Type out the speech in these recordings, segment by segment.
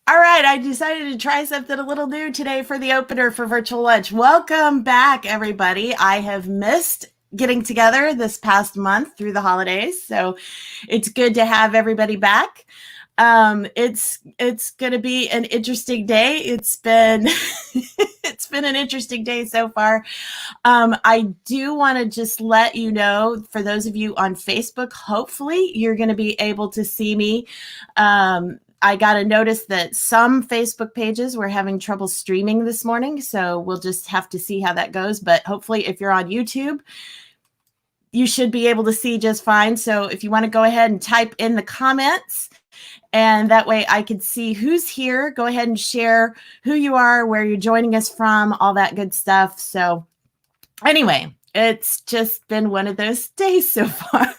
All right, I decided to try something a little new today for the opener for Virtual Lunch. Welcome back, everybody. I have missed getting together this past month through the holidays, so it's good to have everybody back. It's going to be an interesting day. It's been it's been an interesting day so far. I do want to just let you know, for those of you on Facebook, hopefully you're going to be able to see me. I got a notice that some Facebook pages were having trouble streaming this morning, so we'll just have to see how that goes. But hopefully, if you're on YouTube, you should be able to see just fine. So if you want to go ahead and type in the comments, and that way I can see who's here, go ahead and share who you are, where you're joining us from, all that good stuff. So anyway, it's just been one of those days so far.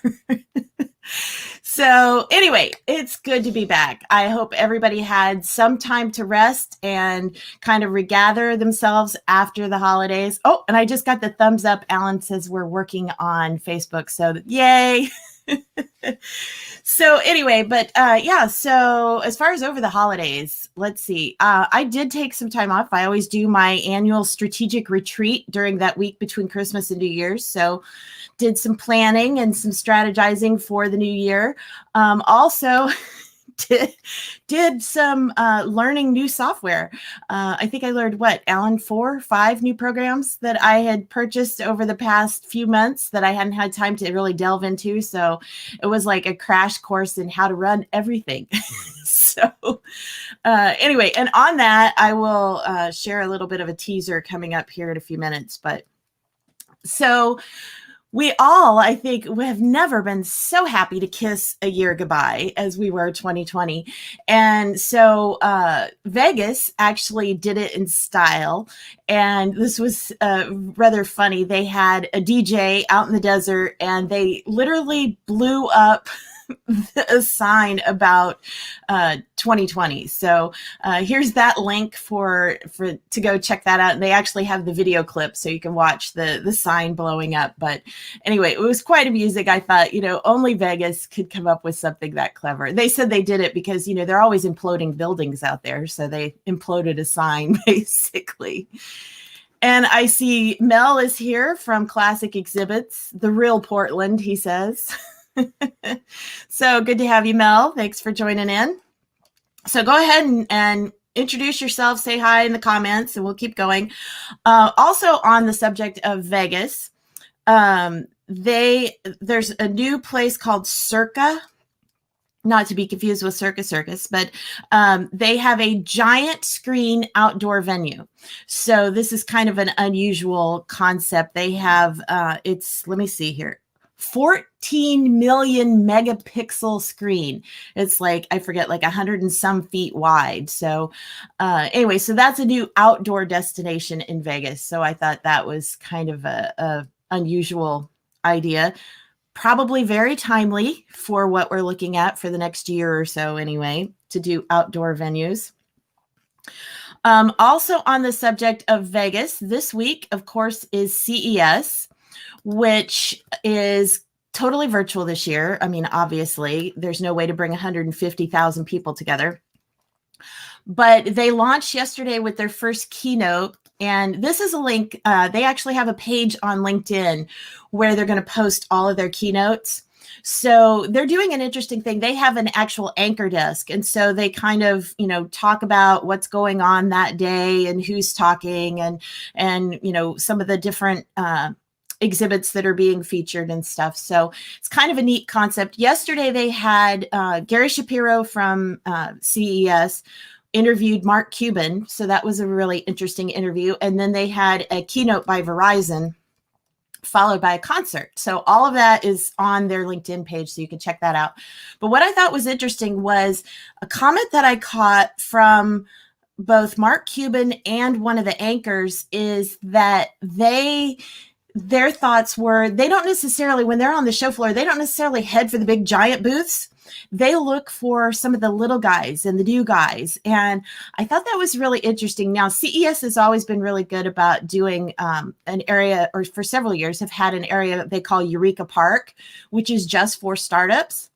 So anyway, it's good to be back. I hope everybody had some time to rest and kind of regather themselves after the holidays. Oh, and I just got the thumbs up. Alan says we're working on Facebook. So yay. So anyway, but yeah, so as far as over the holidays, let's see. I did take some time off. I always do my annual strategic retreat during that week between Christmas and New Year's. So did some planning and some strategizing for the new year. Also, did some learning new software. I think I learned Alan, 4 or 5 new programs that I had purchased over the past few months that I hadn't had time to really delve into. So it was like a crash course in how to run everything. So anyway, and on that, I will share a little bit of a teaser coming up here in a few minutes. But so we all, I think, have never been so happy to kiss a year goodbye as we were 2020. And so Vegas actually did it in style. And this was rather funny. They had a DJ out in the desert and they literally blew up a sign about 2020. So here's that link for to go check that out. And they actually have the video clip so you can watch the sign blowing up. But anyway, it was quite amusing. I thought, only Vegas could come up with something that clever. They said they did it because, they're always imploding buildings out there. So they imploded a sign basically. And I see Mel is here from Classic Exhibits, the real Portland, he says. So good to have you, Mel. Thanks for joining in. So go ahead and introduce yourself, say hi in the comments, and we'll keep going. Also on the subject of Vegas, there's a new place called Circa, not to be confused with Circus, but they have a giant screen outdoor venue. So this is kind of an unusual concept. They have, let me see here. 14 million megapixel screen. It's like, I forget, like 100 and some feet wide. So anyway, so that's a new outdoor destination in Vegas. So I thought that was kind of a unusual idea. Probably very timely for what we're looking at for the next year or so anyway, to do outdoor venues. Also on the subject of Vegas, this week, of course, is CES, which is totally virtual this year. I mean, obviously, there's no way to bring 150,000 people together. But they launched yesterday with their first keynote. And this is a link. They actually have a page on LinkedIn where they're going to post all of their keynotes. So they're doing an interesting thing. They have an actual anchor desk. And so they kind of, talk about what's going on that day and who's talking and some of the different exhibits that are being featured and stuff. So it's kind of a neat concept. Yesterday, they had Gary Shapiro from CES interviewed Mark Cuban. So that was a really interesting interview. And then they had a keynote by Verizon, followed by a concert. So all of that is on their LinkedIn page, so you can check that out. But what I thought was interesting was a comment that I caught from both Mark Cuban and one of the anchors is that their thoughts were, they don't necessarily, when they're on the show floor, they don't necessarily head for the big giant booths. They look for some of the little guys and the new guys. And I thought that was really interesting. Now, CES has always been really good about doing an area, or for several years have had an area that they call Eureka Park, which is just for startups.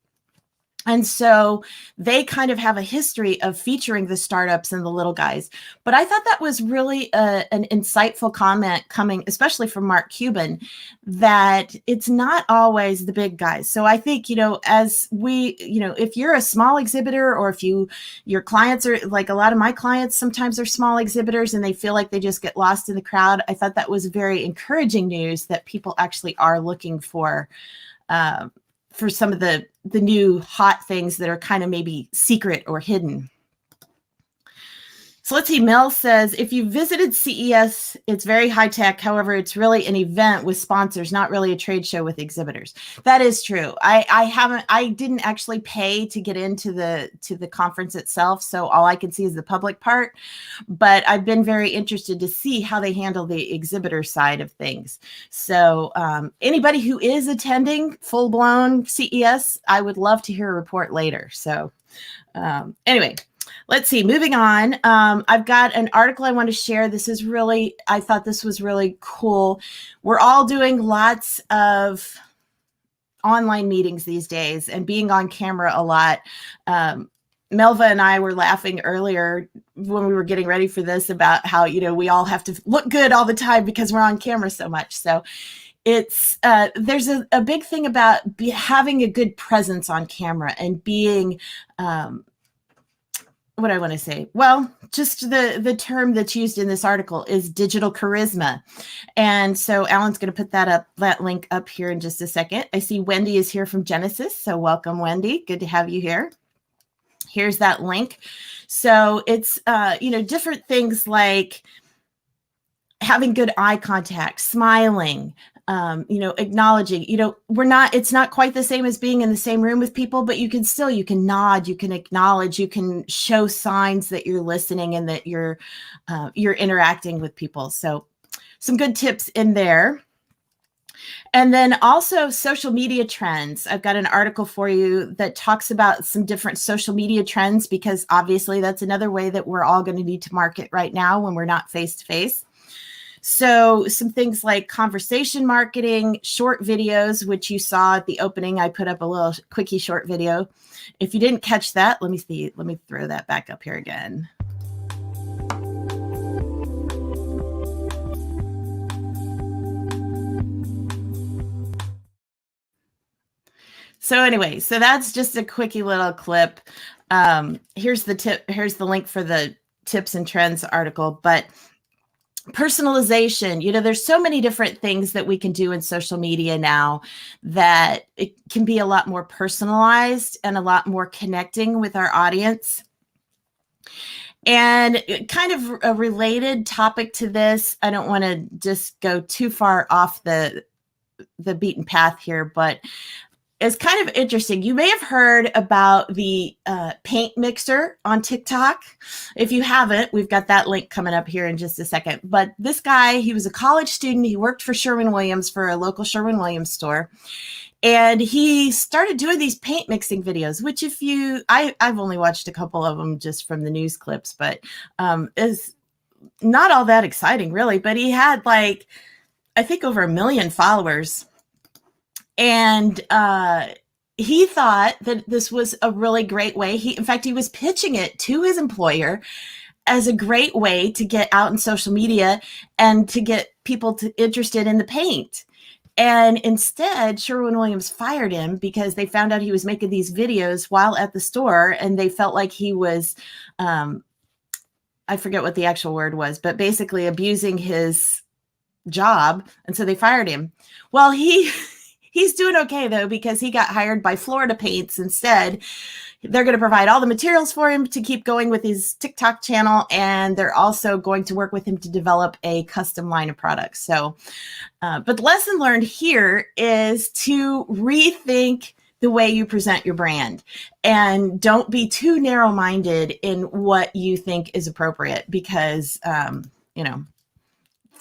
And so they kind of have a history of featuring the startups and the little guys. But I thought that was really an insightful comment coming, especially from Mark Cuban, that it's not always the big guys. So I think, as we, if you're a small exhibitor, or if your clients are like, a lot of my clients sometimes are small exhibitors and they feel like they just get lost in the crowd. I thought that was very encouraging news that people actually are looking for some of the new hot things that are kind of maybe secret or hidden. So let's see, Mel says, if you visited CES, it's very high tech. However, it's really an event with sponsors, not really a trade show with exhibitors. That is true. I didn't actually pay to get into the conference itself. So all I can see is the public part, but I've been very interested to see how they handle the exhibitor side of things. So anybody who is attending full blown CES, I would love to hear a report later. So anyway, let's see, moving on. I've got an article I want to share. I thought this was really cool. We're all doing lots of online meetings these days and being on camera a lot. Melva and I were laughing earlier when we were getting ready for this about how, we all have to look good all the time because we're on camera so much. So it's there's a big thing about having a good presence on camera and being what I want to say. Well, just the term that's used in this article is digital charisma. And so Alan's going to put that link up here in just a second. I see Wendy is here from Genesis. So welcome, Wendy. Good to have you here. Here's that link. So it's, different things like having good eye contact, smiling, acknowledging, it's not quite the same as being in the same room with people, but you can nod, you can acknowledge, you can show signs that you're listening and that you're interacting with people. So some good tips in there. And then also social media trends. I've got an article for you that talks about some different social media trends, because obviously that's another way that we're all going to need to market right now when we're not face to face. So some things like conversation marketing, short videos, which you saw at the opening. I put up a little quickie short video. If you didn't catch that, let me throw that back up here again. So anyway, so that's just a quickie little clip. Here's the link for the tips and trends article, but personalization, there's so many different things that we can do in social media now that it can be a lot more personalized and a lot more connecting with our audience. And kind of a related topic to this, I don't want to just go too far off the beaten path here, but it's kind of interesting. You may have heard about the paint mixer on TikTok. If you haven't, we've got that link coming up here in just a second. But this guy, he was a college student. He worked for Sherwin-Williams, for a local Sherwin-Williams store. And he started doing these paint mixing videos, which I've only watched a couple of them just from the news clips, but is not all that exciting really. But he had I think over 1 million followers. And he thought that this was a really great way. In fact, he was pitching it to his employer as a great way to get out in social media and to get people interested in the paint. And instead, Sherwin-Williams fired him because they found out he was making these videos while at the store, and they felt like he was, I forget what the actual word was, but basically abusing his job. And so they fired him. Well, he's doing okay, though, because he got hired by Florida Paints instead. They're going to provide all the materials for him to keep going with his TikTok channel, and they're also going to work with him to develop a custom line of products. So, but the lesson learned here is to rethink the way you present your brand, and don't be too narrow-minded in what you think is appropriate, because,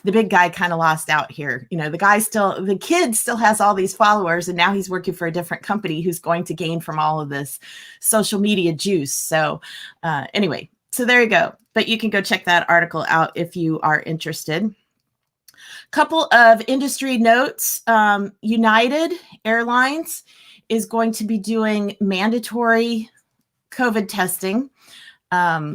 the big guy kind of lost out here. The kid still has all these followers, and now he's working for a different company who's going to gain from all of this social media juice. So anyway, so there you go. But you can go check that article out if you are interested. Couple of industry notes. United Airlines is going to be doing mandatory COVID testing,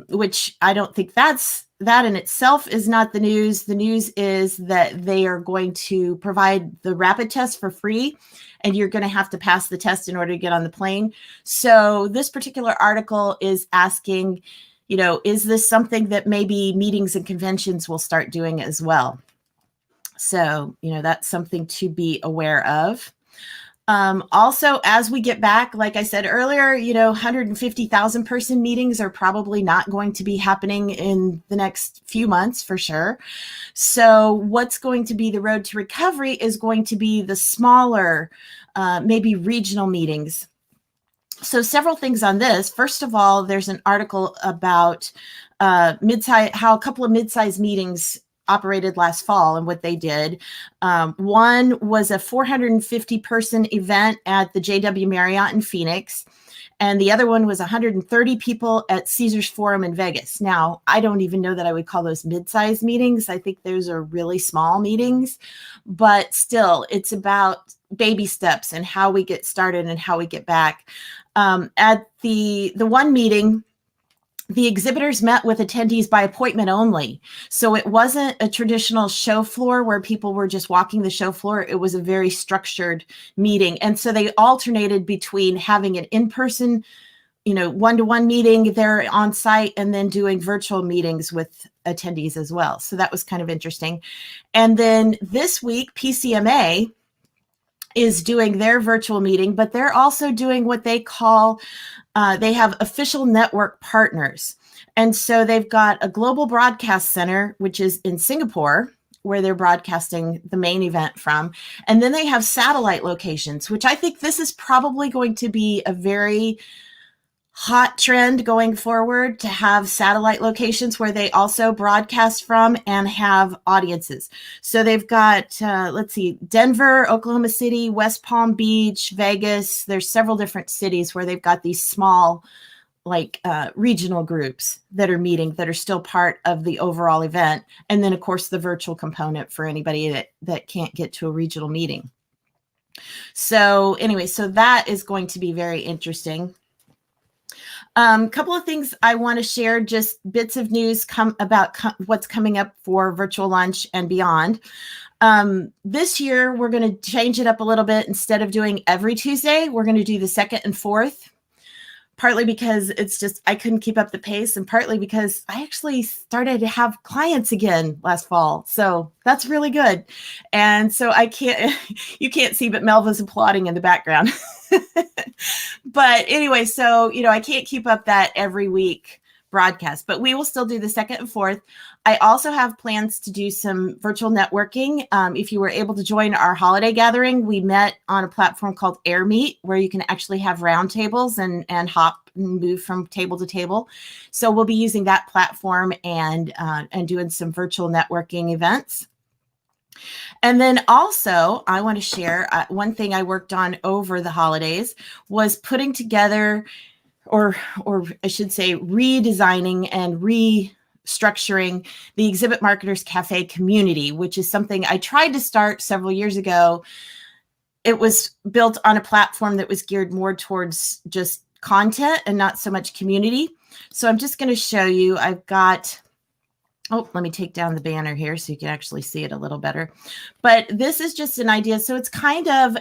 which I don't think that in itself is not the news. The news is that they are going to provide the rapid test for free, and you're going to have to pass the test in order to get on the plane. So this particular article is asking, is this something that maybe meetings and conventions will start doing as well? So, that's something to be aware of. Also, as we get back, like I said earlier, 150,000 person meetings are probably not going to be happening in the next few months for sure. So what's going to be the road to recovery is going to be the smaller, maybe regional meetings. So several things on this. First of all, there's an article about how a couple of mid-sized meetings operated last fall and what they did. One was a 450 person event at the JW Marriott in Phoenix. And the other one was 130 people at Caesars Forum in Vegas. Now, I don't even know that I would call those mid-sized meetings. I think those are really small meetings, but still, it's about baby steps and how we get started and how we get back. At the one meeting, the exhibitors met with attendees by appointment only. So it wasn't a traditional show floor where people were just walking the show floor. It was a very structured meeting. And so they alternated between having an in-person, one-to-one meeting there on site and then doing virtual meetings with attendees as well. So that was kind of interesting. And then this week, PCMA is doing their virtual meeting, but they're also doing what they call, they have official network partners. And so they've got a global broadcast center, which is in Singapore, where they're broadcasting the main event from. And then they have satellite locations, which I think this is probably going to be a very hot trend going forward, to have satellite locations where they also broadcast from and have audiences. So they've got, Denver, Oklahoma City, West Palm Beach, Vegas. There's several different cities where they've got these small, regional groups that are meeting, that are still part of the overall event. And then, of course, the virtual component for anybody that can't get to a regional meeting. So anyway, so that is going to be very interesting. Couple of things I want to share, just bits of news about what's coming up for virtual lunch and beyond. This year, we're going to change it up a little bit. Instead of doing every Tuesday, we're going to do the second and fourth, partly because I couldn't keep up the pace, and partly because I actually started to have clients again last fall. So that's really good. And so you can't see, but Melva's applauding in the background. But anyway, so, I can't keep up that every week broadcast, but we will still do the second and fourth. I also have plans to do some virtual networking. If you were able to join our holiday gathering, we met on a platform called AirMeet, where you can actually have roundtables and hop and move from table to table. So we'll be using that platform and doing some virtual networking events. And then also, I want to share one thing I worked on over the holidays was putting together, or I should say, redesigning and restructuring the Exhibit Marketers Cafe community, which is something I tried to start several years ago. It was built on a platform that was geared more towards just content and not so much community. So I'm just going to show you. I've got... Oh, let me take down the banner here so you can actually see it a little better. But this is just an idea. So it's kind of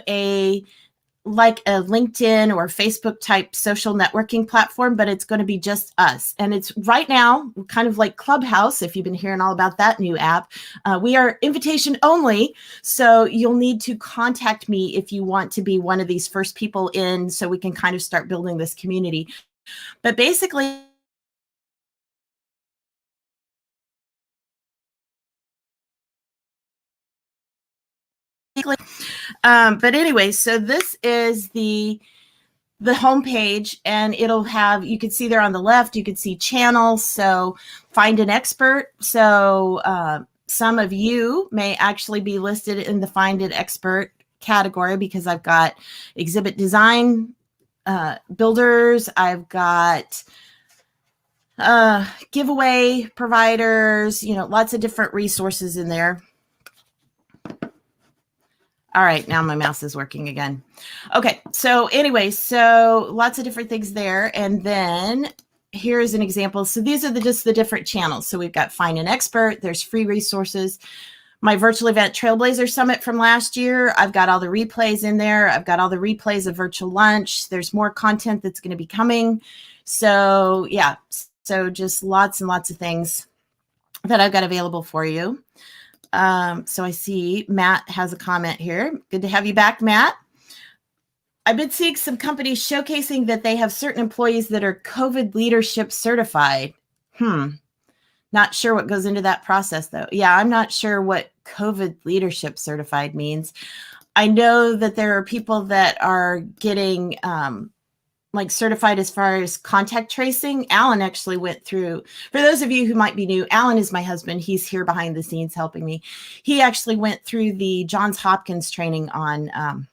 like a LinkedIn or Facebook type social networking platform, but it's going to be just us. And it's right now kind of like Clubhouse, if you've been hearing all about that new app. We are invitation only. So you'll need to contact me if you want to be one of these first people in, so we can kind of start building this community. But basically, but anyway, so this is the homepage, and it'll have, you can see there on the left, you can see channels. So find an expert. So some of you may actually be listed in the find an expert category, because I've got exhibit design builders. I've got giveaway providers, lots of different resources in there. All right, now my mouse is working again. Okay, so anyway, so lots of different things there. And then here's an example. So these are just the different channels. So we've got Find an Expert, there's free resources. My virtual event Trailblazer Summit from last year, I've got all the replays in there. I've got all the replays of virtual lunch. There's more content that's going to be coming. So yeah, so just lots and lots of things that I've got available for you. So I see Matt has a comment here. Good to have you back, Matt. I've been seeing some companies showcasing that they have certain employees that are COVID leadership certified. Not sure what goes into that process, though. Yeah, I'm not sure what COVID leadership certified means. I know that there are people that are getting like certified as far as contact tracing. Alan actually went through, for those of you who might be new, Alan is my husband. He's here behind the scenes helping me. He actually went through the Johns Hopkins training on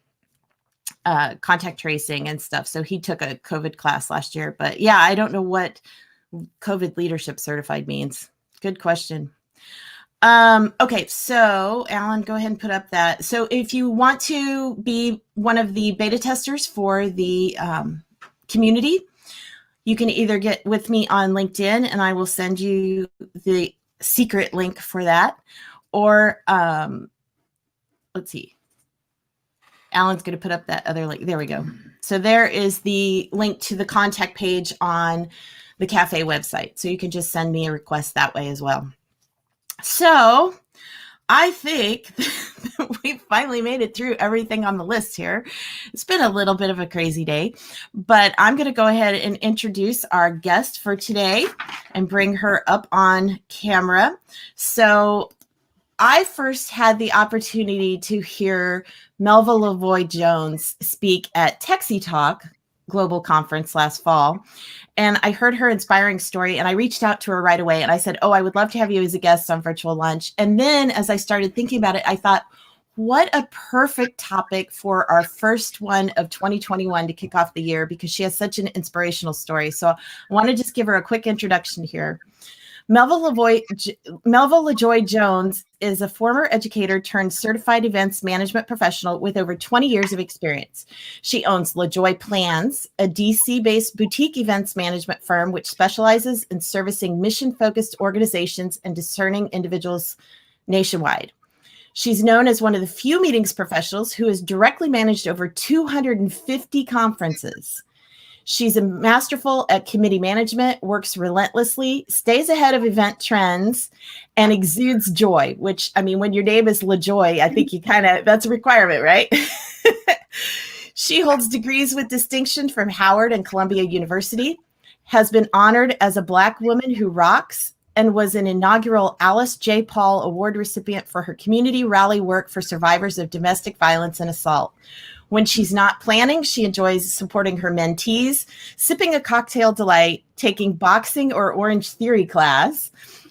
contact tracing and stuff. So he took a COVID class last year. But yeah, I don't know what COVID leadership certified means. Good question. Okay, so Alan, go ahead and put up that. So if you want to be one of the beta testers for the community, you can either get with me on LinkedIn and I will send you the secret link for that, or let's see, Alan's going to put up that other link. There we go. So there is the link to the contact page on the cafe website. So you can just send me a request that way as well. So I think we finally made it through everything on the list here. It's been a little bit of a crazy day, but I'm going to go ahead and introduce our guest for today and bring her up on camera. So I first had the opportunity to hear Melva LaJoy Jones speak at Texie Talk Global Conference last fall. And I heard her inspiring story and I reached out to her right away and I said, oh, I would love to have you as a guest on Virtual Lunch. And then as I started thinking about it, I thought, what a perfect topic for our first one of 2021 to kick off the year, because she has such an inspirational story. So I want to just give her a quick introduction here. Melva LaJoy Jones is a former educator turned certified events management professional with over 20 years of experience. She owns LaJoy Plans, a DC-based boutique events management firm which specializes in servicing mission-focused organizations and discerning individuals nationwide. She's known as one of the few meetings professionals who has directly managed over 250 conferences. She's a masterful at committee management, works relentlessly, stays ahead of event trends, and exudes joy, which, I mean, when your name is LaJoy, I think you that's a requirement, right? She holds degrees with distinction from Howard and Columbia University, has been honored as a Black woman who rocks, and was an inaugural Alice J. Paul Award recipient for her community rally work for survivors of domestic violence and assault. When she's not planning, she enjoys supporting her mentees, sipping a cocktail delight, taking boxing or Orange Theory class,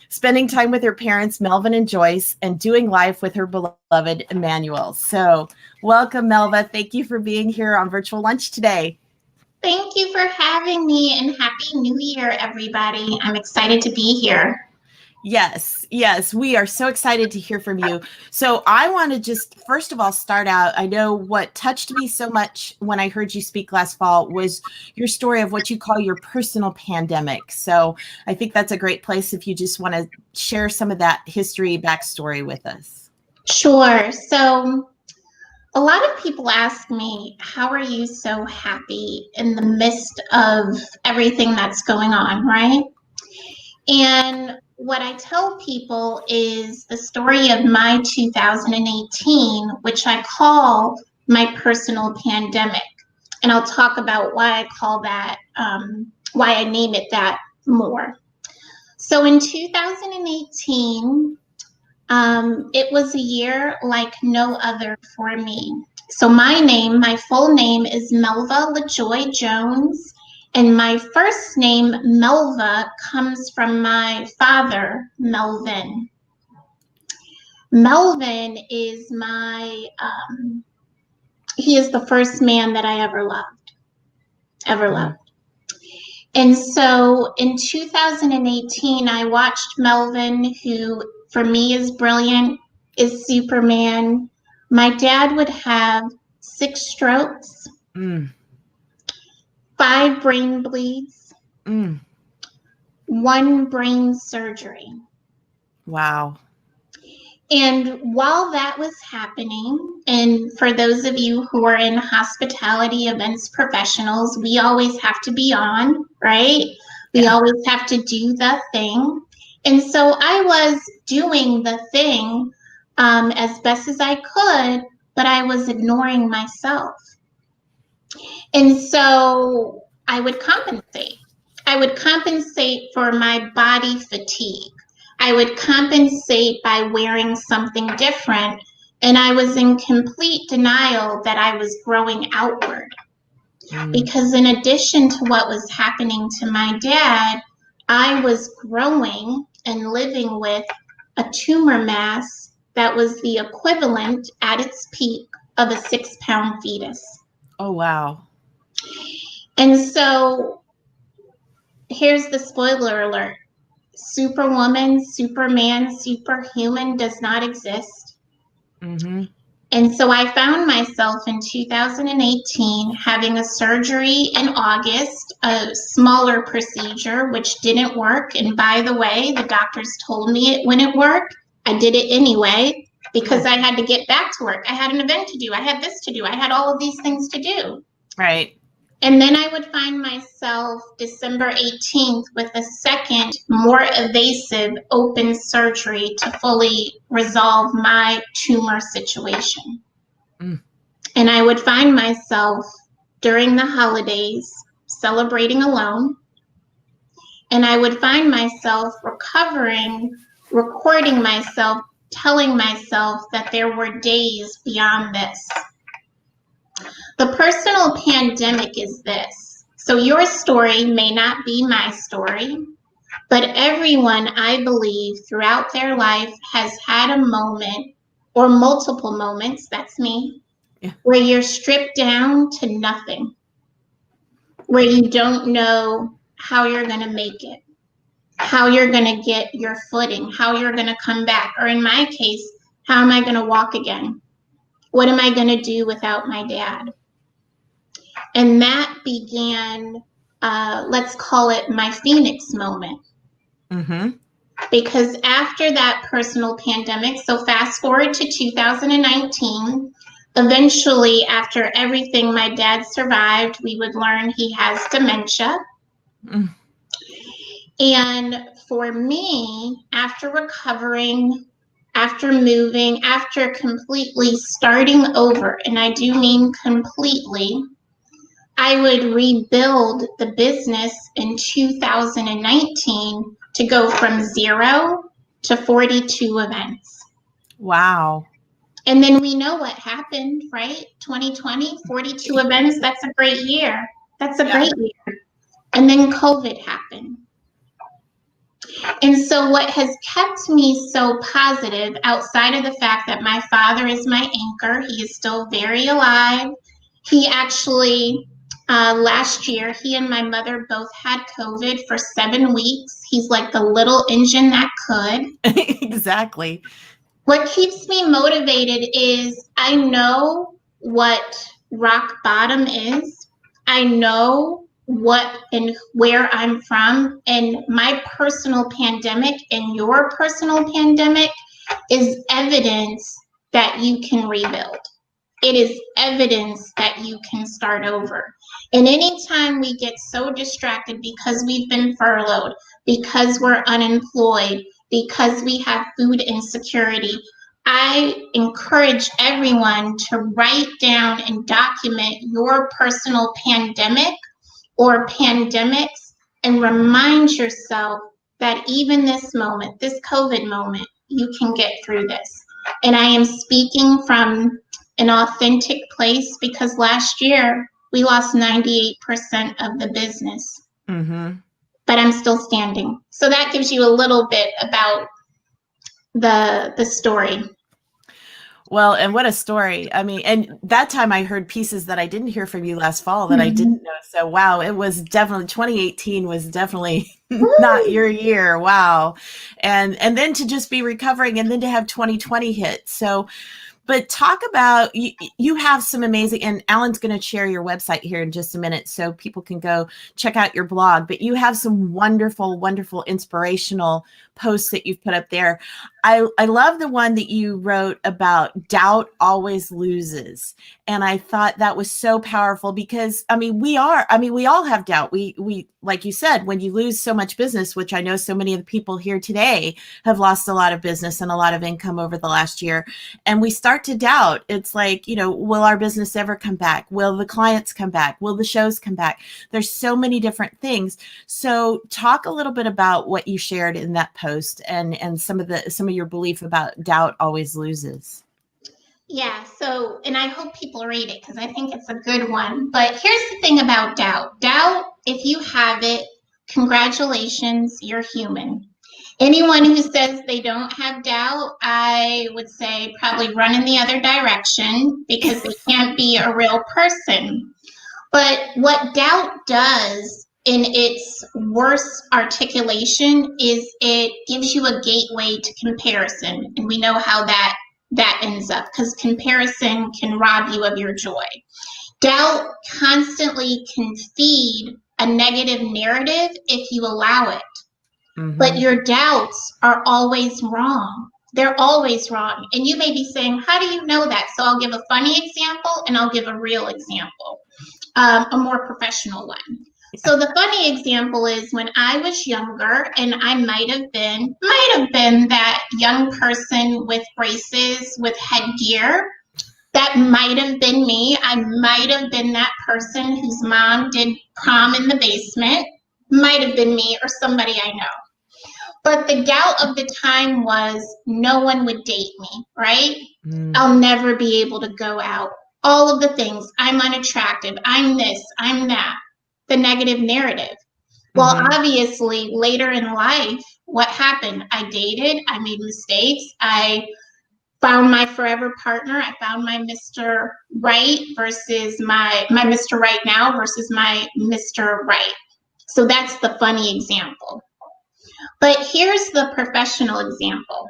spending time with her parents, Melvin and Joyce, and doing life with her beloved Emmanuel. So welcome, Melva. Thank you for being here on Virtual Lunch today. Thank you for having me, and Happy New Year, everybody. I'm excited to be here. Yes, we are so excited to hear from you. So I want to just, first of all, start out. I know what touched me so much when I heard you speak last fall was your story of what you call your personal pandemic. So I think that's a great place if you just want to share some of that history backstory with us. Sure. So a lot of people ask me, how are you so happy in the midst of everything that's going on, right? And what I tell people is the story of my 2018, which I call my personal pandemic. And I'll talk about why I call that, why I name it that more. So in 2018, it was a year like no other for me. So my full name is Melva LaJoy Jones. And my first name, Melva, comes from my father, Melvin. Melvin is he is the first man that I ever loved. And so in 2018, I watched Melvin, who for me is brilliant, is Superman, My dad would have 6 strokes, Mm. 5 brain bleeds, Mm. 1 brain surgery. Wow. And while that was happening, and for those of you who are in hospitality events professionals, we always have to be on, right? We Yeah. always have to do the thing. And so I was doing the thing as best as I could, but I was ignoring myself. And so I would compensate. I would compensate for my body fatigue. I would compensate by wearing something different. And I was in complete denial that I was growing outward. Because in addition to what was happening to my dad, I was growing and living with a tumor mass that was the equivalent at its peak of a 6-pound fetus. Oh, wow. And so here's the spoiler alert. Superwoman, Superman, superhuman does not exist. Mm-hmm. And so I found myself in 2018 having a surgery in August, a smaller procedure, which didn't work. And by the way, the doctors told me it wouldn't work. I did it anyway because I had to get back to work. I had an event to do. I had this to do. I had all of these things to do. Right. And then I would find myself December 18th with a second, more evasive open surgery to fully resolve my tumor situation. Mm. And I would find myself during the holidays celebrating alone. And I would find myself recovering, recording myself, telling myself that there were days beyond this. The personal pandemic is this. So your story may not be my story, but everyone, I believe, throughout their life has had a moment or multiple moments, that's me, where you're stripped down to nothing, where you don't know how you're going to make it, how you're going to get your footing, how you're going to come back, or in my case, how am I going to walk again? What am I going to do without my dad? And that began, let's call it my Phoenix moment. Mm-hmm. Because after that personal pandemic, so fast forward to 2019, eventually after everything my dad survived, we would learn he has dementia. Mm. And for me, after recovering, after moving, after completely starting over, and I do mean completely, I would rebuild the business in 2019 to go from 0 to 42 events. Wow. And then we know what happened, right? 2020, 42 events. That's a great year. That's a great year. And then COVID happened. And so what has kept me so positive, outside of the fact that my father is my anchor, he is still very alive. He actually, last year, he and my mother both had COVID for 7 weeks. He's like the little engine that could. Exactly. What keeps me motivated is I know what rock bottom is. I know what and where I'm from, and my personal pandemic and your personal pandemic is evidence that you can rebuild. It is evidence that you can start over. And anytime we get so distracted because we've been furloughed, because we're unemployed, because we have food insecurity, I encourage everyone to write down and document your personal pandemic or pandemics and remind yourself that even this moment, this COVID moment, you can get through this. And I am speaking from an authentic place because last year we lost 98% of the business. Mm-hmm. But I'm still standing. So that gives you a little bit about the story. Well, and what a story. I mean, and that time I heard pieces that I didn't hear from you last fall that I didn't know. So, wow, it was definitely 2018 was definitely not your year. Wow. And then to just be recovering and then to have 2020 hit. So, But talk about, you have some amazing, and Alan's going to share your website here in just a minute so people can go check out your blog, but you have some wonderful, wonderful inspirational posts that you've put up there. I love the one that you wrote about doubt always loses. And I thought that was so powerful because, we all have doubt. We, like you said, when you lose so much business, which I know so many of the people here today have lost a lot of business and a lot of income over the last year. And we start to doubt. It's like, will our business ever come back? Will the clients come back? Will the shows come back? There's so many different things. So talk a little bit about what you shared in that post and some of your belief about doubt always loses. Yeah, so, and I hope people read it because I think it's a good one. But here's the thing about doubt. Doubt, if you have it, congratulations, you're human. Anyone who says they don't have doubt, I would say probably run in the other direction because they can't be a real person. But what doubt does in its worst articulation is it gives you a gateway to comparison. And we know how that ends up because comparison can rob you of your joy. Doubt constantly can feed a negative narrative if you allow it. Mm-hmm. But your doubts are always wrong. They're always wrong. And you may be saying, how do you know that? So I'll give a funny example and I'll give a real example, a more professional one. So the funny example is when I was younger and I might have been that young person with braces, with headgear. That might have been me. I might have been that person whose mom did prom in the basement. Might have been me or somebody I know. But the doubt of the time was no one would date me, right? I'll never be able to go out. All of the things. I'm unattractive. I'm this. I'm that. The negative narrative. Well, obviously, later in life, what happened? I dated. I made mistakes. I found my forever partner. I found my Mr. Right versus my Mr. Right now versus my Mr. Right. So that's the funny example. But here's the professional example.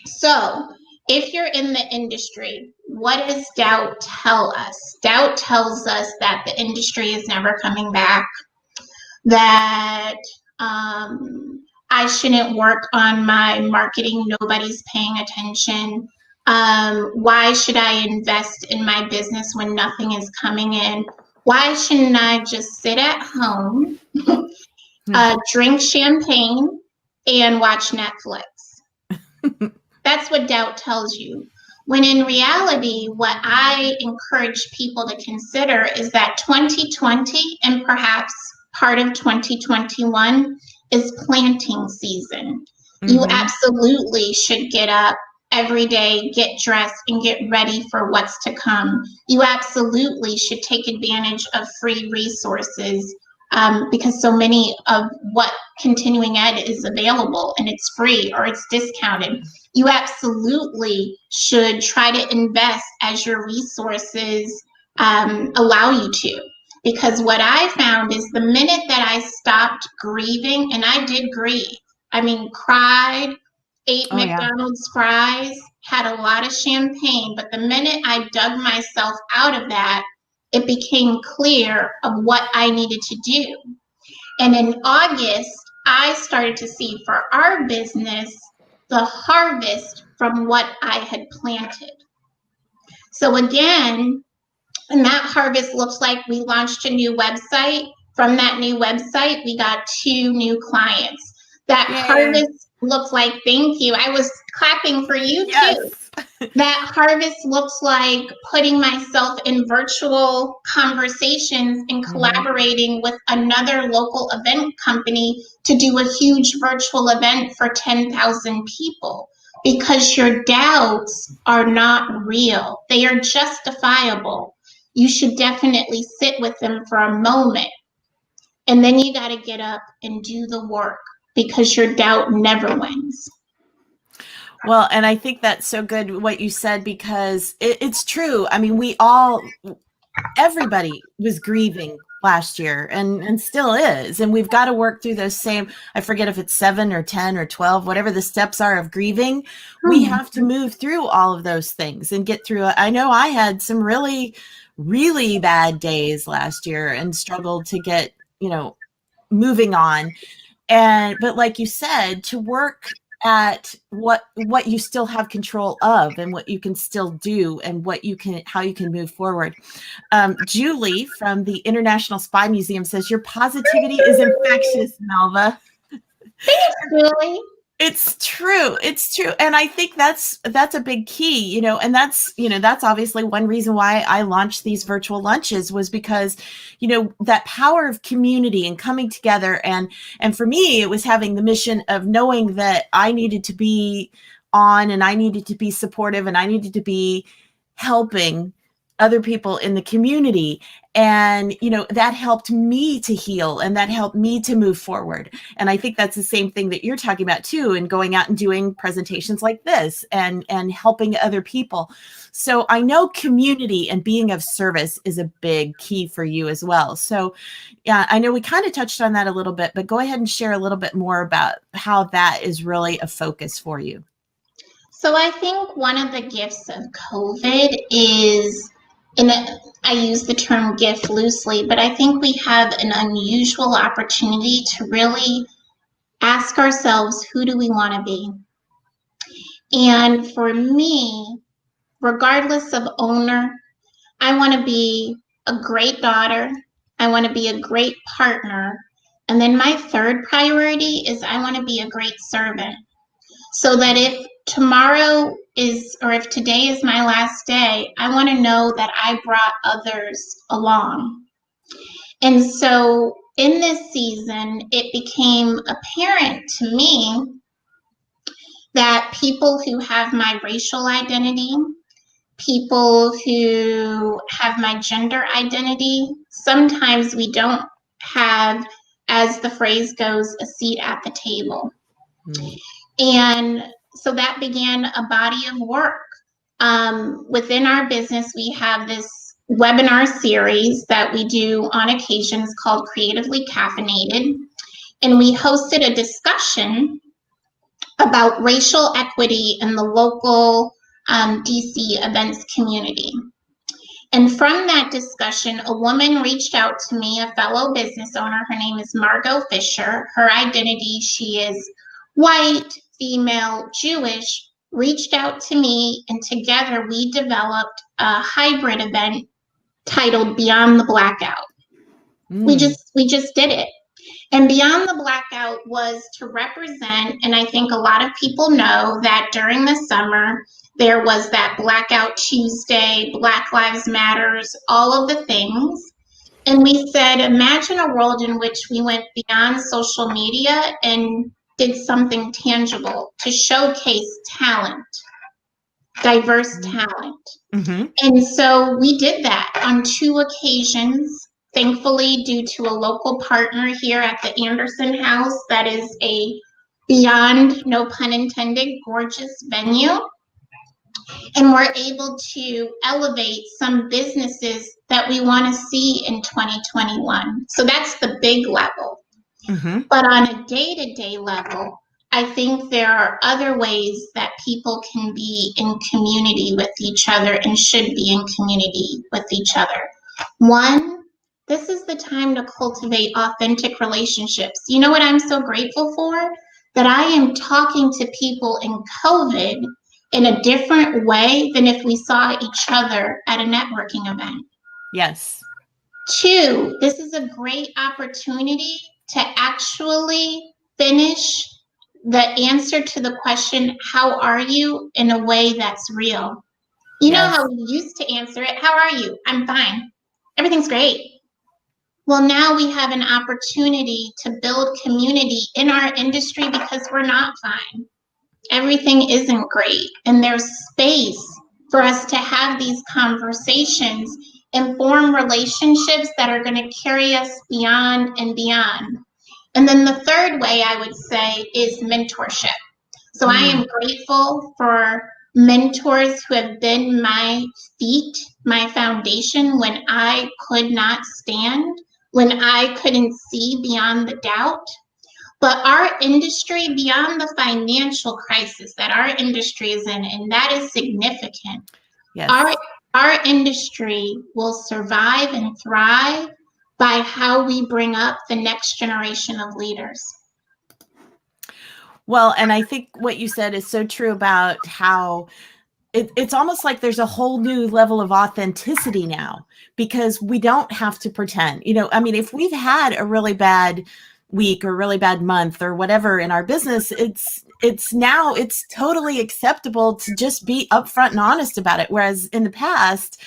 So if you're in the industry, what does doubt tell us? Doubt tells us that the industry is never coming back, that I shouldn't work on my marketing, nobody's paying attention. Why should I invest in my business when nothing is coming in? Why shouldn't I just sit at home, drink champagne, and watch Netflix? That's what doubt tells you. When in reality, what I encourage people to consider is that 2020 and perhaps part of 2021 is planting season. You absolutely should get up every day, get dressed, and get ready for what's to come. You absolutely should take advantage of free resources because so many of what continuing ed is available and it's free or it's discounted. You absolutely should try to invest as your resources allow you to. Because what I found is the minute that I stopped grieving, and I did grieve, cried, ate McDonald's fries, had a lot of champagne, but the minute I dug myself out of that, it became clear of what I needed to do. And in August, I started to see for our business the harvest from what I had planted. So again, and that harvest looks like we launched a new website. From that new website, we got 2 new clients. That harvest looks like, thank you. I was clapping for you too. That harvest looks like putting myself in virtual conversations and collaborating with another local event company to do a huge virtual event for 10,000 people. Because your doubts are not real. They are justifiable. You should definitely sit with them for a moment. And then you got to get up and do the work because your doubt never wins. Well, and I think that's so good what you said, because it's true. Everybody was grieving last year and still is. And we've got to work through those same, I forget if it's 7 or 10 or 12, whatever the steps are of grieving. We have to move through all of those things and get through it. I know I had some really, really bad days last year and struggled to get, moving on. But like you said, to work at what you still have control of and what you can still do and how you can move forward. Julie from the International Spy Museum says your positivity is infectious, Melva. Thanks, Julie. It's true. And I think that's a big key, and that's obviously one reason why I launched these virtual lunches was because, that power of community and coming together. And for me, it was having the mission of knowing that I needed to be on and I needed to be supportive and I needed to be helping other people in the community. And, that helped me to heal and that helped me to move forward. And I think that's the same thing that you're talking about too, and going out and doing presentations like this and helping other people. So I know community and being of service is a big key for you as well. So yeah, I know we kind of touched on that a little bit, but go ahead and share a little bit more about how that is really a focus for you. So I think one of the gifts of COVID is, and I use the term gift loosely, but I think we have an unusual opportunity to really ask ourselves, who do we want to be? And for me, regardless of owner, I want to be a great daughter. I want to be a great partner. And then my third priority is I want to be a great servant. So that if tomorrow if today is my last day, I want to know that I brought others along. And so in this season, it became apparent to me that people who have my racial identity, people who have my gender identity, sometimes we don't have, as the phrase goes, a seat at the table. Mm. And so that began a body of work. Within our business, we have this webinar series that we do on occasions called Creatively Caffeinated. And we hosted a discussion about racial equity in the local DC events community. And from that discussion, a woman reached out to me, a fellow business owner. Her name is Margot Fisher. Her identity, she is white, female, Jewish, reached out to me, and together we developed a hybrid event titled Beyond the Blackout. We just did it. And Beyond the Blackout was to represent, and I think a lot of people know that during the summer, there was that Blackout Tuesday, Black Lives Matters, all of the things. And we said, imagine a world in which we went beyond social media and did something tangible to showcase talent, diverse talent. Mm-hmm. And so we did that on 2 occasions, thankfully, due to a local partner here at the Anderson House that is a beyond, no pun intended, gorgeous venue. And we're able to elevate some businesses that we want to see in 2021. So that's the big level. Mm-hmm. But on a day-to-day level, I think there are other ways that people can be in community with each other and should be in community with each other. One, this is the time to cultivate authentic relationships. You know what I'm so grateful for? That I am talking to people in COVID in a different way than if we saw each other at a networking event. Yes. 2, this is a great opportunity to actually finish the answer to the question, how are you, in a way that's real. You know how we used to answer it, how are you? I'm fine. Everything's great. Well, now we have an opportunity to build community in our industry because we're not fine. Everything isn't great. And there's space for us to have these conversations and form relationships that are going to carry us beyond and beyond. And then the third way I would say is mentorship. So I am grateful for mentors who have been my feet, my foundation when I could not stand, when I couldn't see beyond the doubt. But our industry, beyond the financial crisis that our industry is in, and that is significant, Yes. our industry will survive and thrive by how we bring up the next generation of leaders. Well, and I think what you said is so true about how it's almost like there's a whole new level of authenticity now, because we don't have to pretend. I mean, if we've had a really bad week or really bad month or whatever in our business, it's totally acceptable to just be upfront and honest about it. Whereas in the past,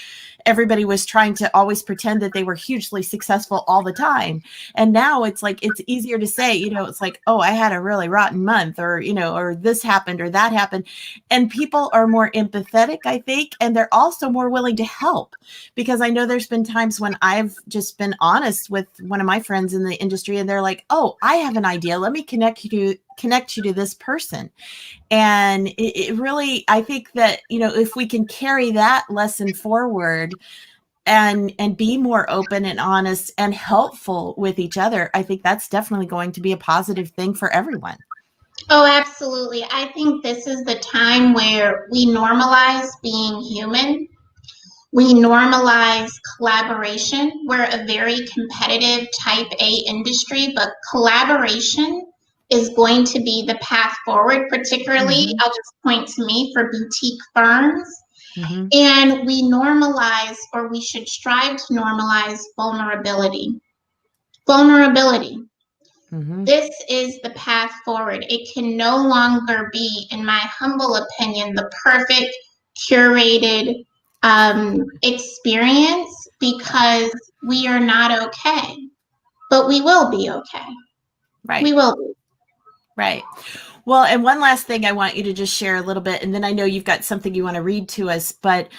everybody was trying to always pretend that they were hugely successful all the time. And now it's like, it's easier to say, it's like, oh, I had a really rotten month, or, or this happened or that happened. And people are more empathetic, I think. And they're also more willing to help, because I know there's been times when I've just been honest with one of my friends in the industry, and they're like, oh, I have an idea. Let me connect you to this person. And it really, I think that, if we can carry that lesson forward and be more open and honest and helpful with each other, I think that's definitely going to be a positive thing for everyone. Oh, absolutely. I think this is the time where we normalize being human. We normalize collaboration. We're a very competitive type A industry, but collaboration is going to be the path forward, particularly, I'll just point to me, for boutique firms. And we normalize, or we should strive to normalize, vulnerability. This is the path forward. It can no longer be, in my humble opinion, the perfect curated experience, because we are not okay, but we will be okay. Right. We will be. Right. Well, and one last thing I want you to just share a little bit, and then I know you've got something you want to read to us, but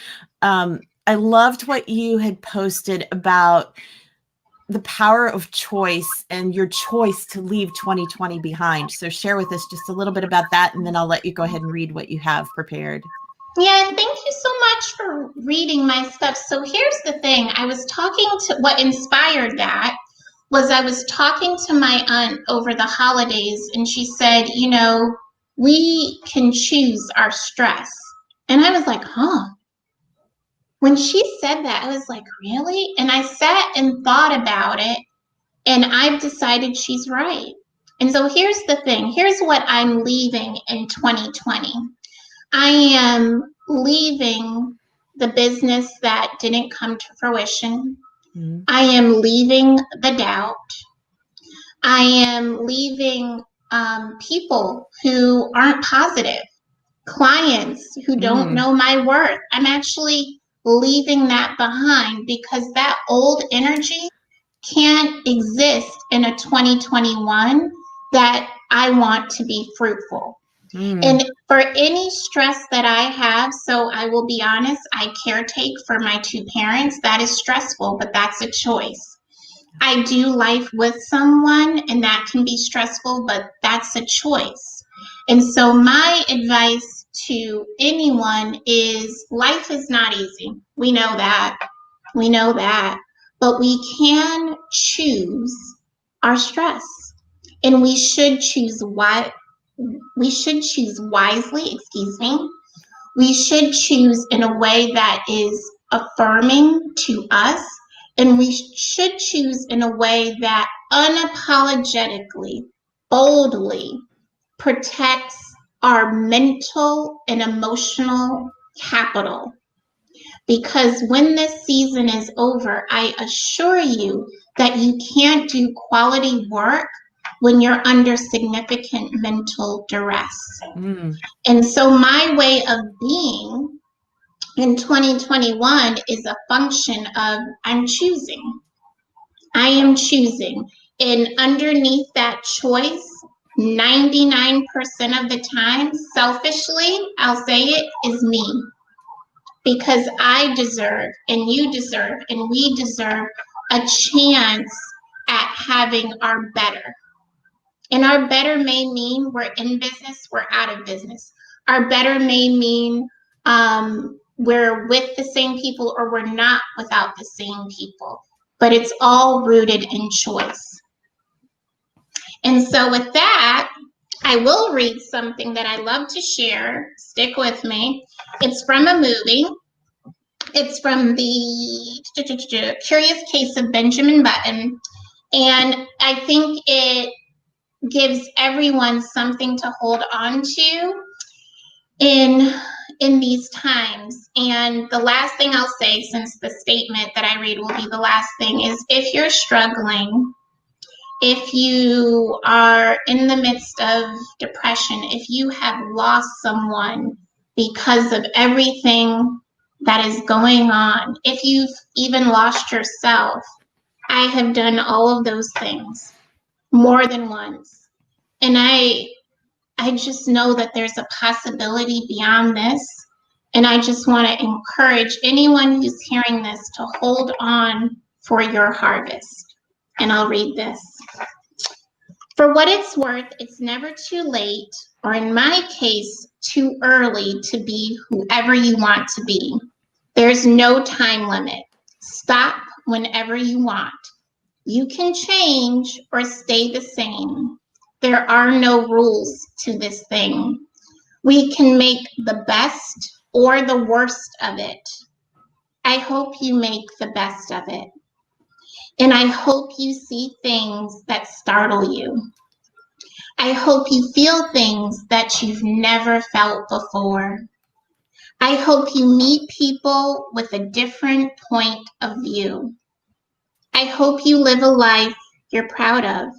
I loved what you had posted about the power of choice and your choice to leave 2020 behind. So share with us just a little bit about that, and then I'll let you go ahead and read what you have prepared. Yeah, and thank you so much for reading my stuff. So here's the thing. What inspired that was I was talking to my aunt over the holidays, and she said, we can choose our stress. And I was like, huh? When she said that, I was like, really? And I sat and thought about it, and I've decided she's right. And so here's the thing. Here's what I'm leaving in 2020. I am leaving the business that didn't come to fruition. I am leaving the doubt. I am leaving people who aren't positive, clients who don't know my worth. I'm actually leaving that behind, because that old energy can't exist in a 2021 that I want to be fruitful. And for any stress that I have, so I will be honest, I caretake for my two parents. That is stressful, but that's a choice. I do life with someone, and that can be stressful, but that's a choice. And so my advice to anyone is, life is not easy. We know that. But we can choose our stress, and we should choose wisely, We should choose in a way that is affirming to us, and we should choose in a way that unapologetically, boldly protects our mental and emotional capital. Because when this season is over, I assure you that you can't do quality work when you're under significant mental duress. And so my way of being in 2021 is a function of I'm choosing. I am choosing. And underneath that choice, 99% of the time, selfishly, I'll say it, is me. Because I deserve, and you deserve, and we deserve a chance at having our better. And our better may mean we're in business, we're out of business. Our better may mean we're with the same people, or we're not without the same people. but it's all rooted in choice. And so with that, I will read something that I love to share. Stick with me. It's from a movie. It's from the Curious Case of Benjamin Button. And I think it gives everyone something to hold on to in these times. And the last thing I'll say, since the statement that I read will be the last thing, is if you're struggling, if you are in the midst of depression, if you have lost someone because of everything that is going on, if you've even lost yourself, I have done all of those things more than once. And I just know that there's a possibility beyond this. And I just want to encourage anyone who's hearing this to hold on for your harvest. And I'll read this. For what it's worth, it's never too late, or in my case, too early to be whoever you want to be. There's no time limit. Stop whenever you want. You can change or stay the same. There are no rules to this thing. We can make the best or the worst of it. I hope you make the best of it. And I hope you see things that startle you. I hope you feel things that you've never felt before. I hope you meet people with a different point of view. I hope you live a life you're proud of.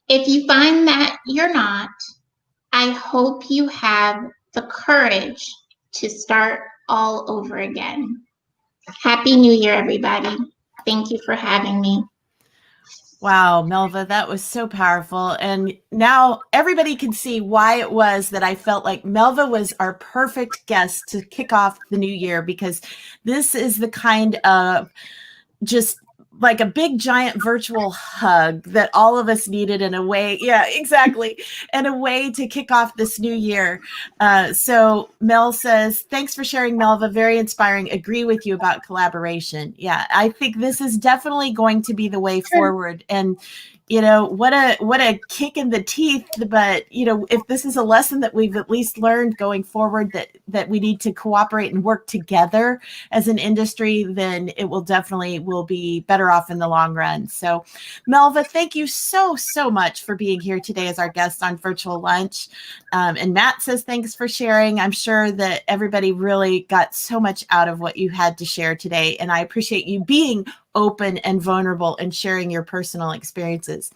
If you find that you're not, I hope you have the courage to start all over again. Happy New Year, everybody. Thank you for having me. Wow, Melva, that was so powerful. And now everybody can see why it was that I felt like Melva was our perfect guest to kick off the new year, because this is the kind of just like a big giant virtual hug that all of us needed in a way. Yeah, exactly. In a way to kick off this new year. So Mel says, thanks for sharing, Melva. Very inspiring. Agree with you about collaboration. Yeah, I think this is definitely going to be the way forward. And you know, what a kick in the teeth. But, you know, if this is a lesson that we've at least learned going forward, that we need to cooperate and work together as an industry, then it will be better off in the long run. So Melva, thank you so much for being here today as our guest on Virtual Lunch. And Matt says, thanks for sharing. I'm sure that everybody really got so much out of what you had to share today. And I appreciate you being open and vulnerable and sharing your personal experiences.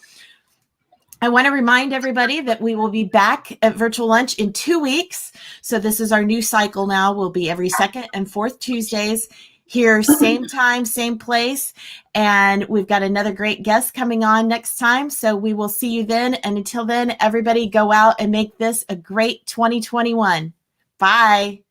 I want to remind everybody that we will be back at Virtual Lunch in 2 weeks. So this is our new cycle now. We'll be every second and fourth Tuesdays here, same time, same place. And we've got another great guest coming on next time. So we will see you then. And until then, everybody go out and make this a great 2021. Bye.